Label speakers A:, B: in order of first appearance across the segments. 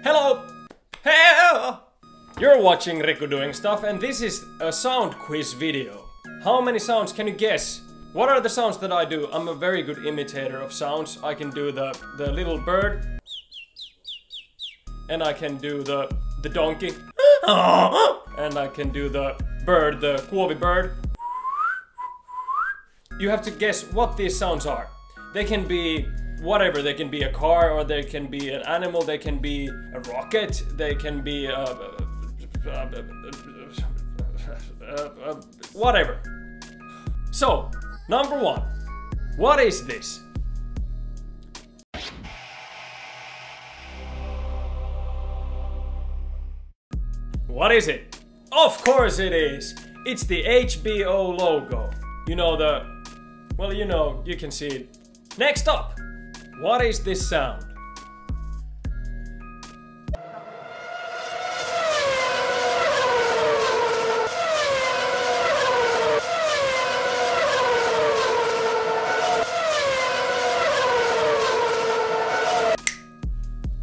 A: Hello! Hey! You're watching Riku doing stuff, and this is a sound quiz video. How many sounds can you guess? What are the sounds that I do? I'm a very good imitator of sounds. I can do the little bird. And I can do the donkey. And I can do the bird, the kuovi bird. You have to guess what these sounds are. They can be whatever. They can be a car, or they can be an animal, they can be a rocket, they can be whatever. So, number one. What is this? What is it? Of course it is! It's the HBO logo. You know well, you know, you can see it. Next up! What is this sound?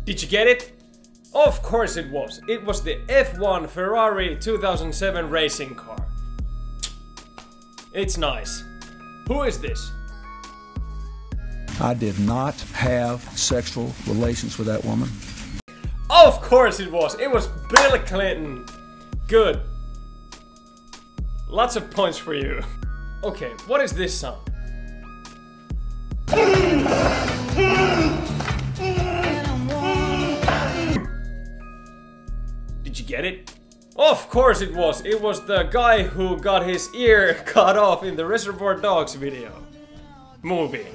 A: Did you get it? Of course it was. It was the F1 Ferrari 2007 racing car. It's nice. Who is this?
B: I did not have sexual relations with that woman.
A: Of course it was. It was Bill Clinton. Good. Lots of points for you. Okay, what is this sound? Did you get it? Of course it was. It was the guy who got his ear cut off in the Reservoir Dogs movie.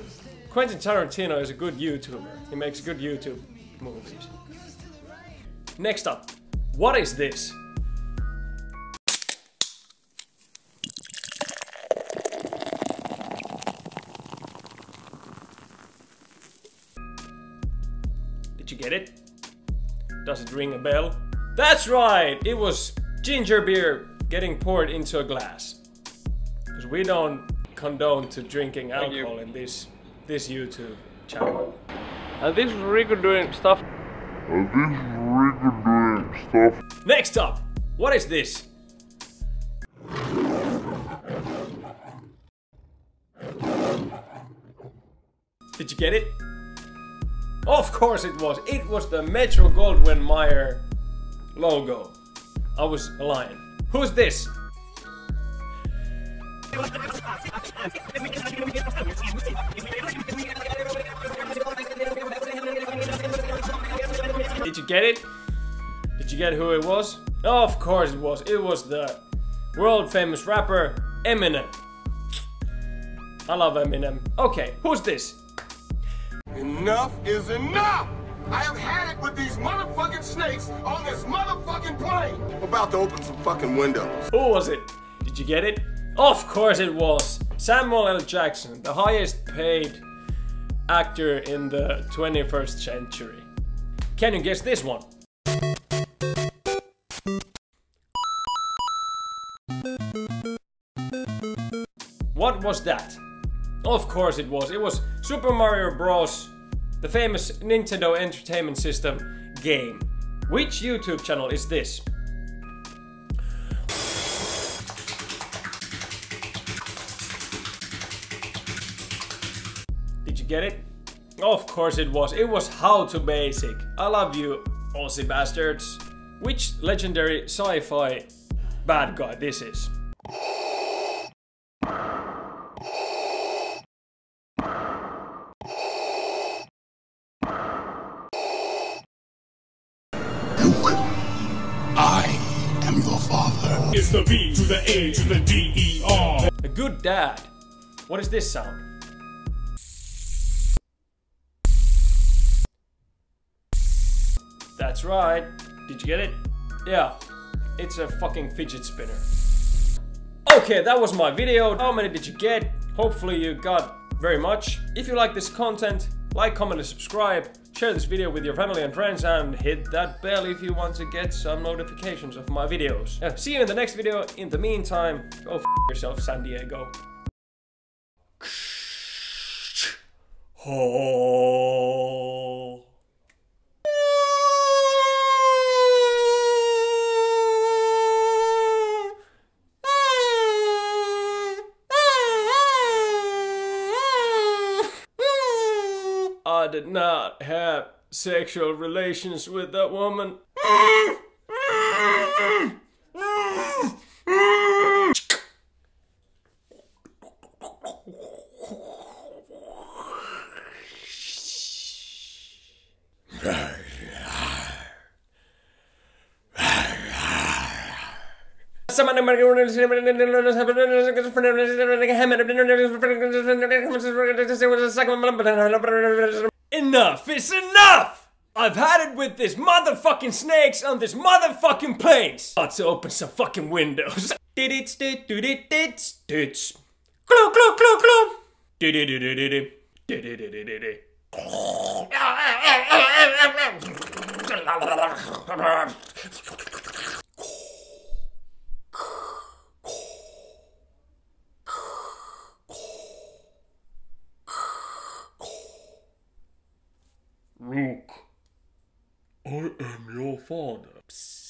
A: Quentin Tarantino is a good YouTuber. He makes good YouTube movies. Next up, what is this? Did you get it? Does it ring a bell? That's right! It was ginger beer getting poured into a glass. Because we don't condone to drinking alcohol in this YouTube channel.
C: And this is Riku doing stuff.
A: Next up! What is this? Did you get it? Of course it was! It was the Metro-Goldwyn-Mayer logo. I was lying. Who's this? Did you get it? Did you get who it was? Of course it was. It was the world famous rapper Eminem. I love Eminem. Okay, who's this?
D: Enough is enough! I have had it with these motherfucking snakes on this motherfucking plane! I'm about to open some fucking windows.
A: Who was it? Did you get it? Of course it was! Samuel L. Jackson, the highest paid actor in the 21st century. Can you guess this one? What was that? Of course it was. It was Super Mario Bros. The famous Nintendo Entertainment System game. Which YouTube channel is this? Did you get it? Of course it was. It was How to Basic. I love you, Aussie bastards. Which legendary sci-fi bad guy this is?
B: I am your father.
E: It's the B to the A to the D-E-R.
A: A good dad. What is this sound? That's right. Did you get it? Yeah. It's a fucking fidget spinner. Okay, that was my video. How many did you get? Hopefully you got very much. If you like this content, like, comment, and subscribe. Share this video with your family and friends, and hit that bell if you want to get some notifications of my videos. See you in the next video. In the meantime, go f yourself, San Diego. Oh. did not have sexual relations with that woman. Enough is enough! I've had it with this motherfucking snakes on this motherfucking planes! Let's open some fucking windows. Glue, glue, glue, glue!
E: Luke, I am your father.
A: Psst.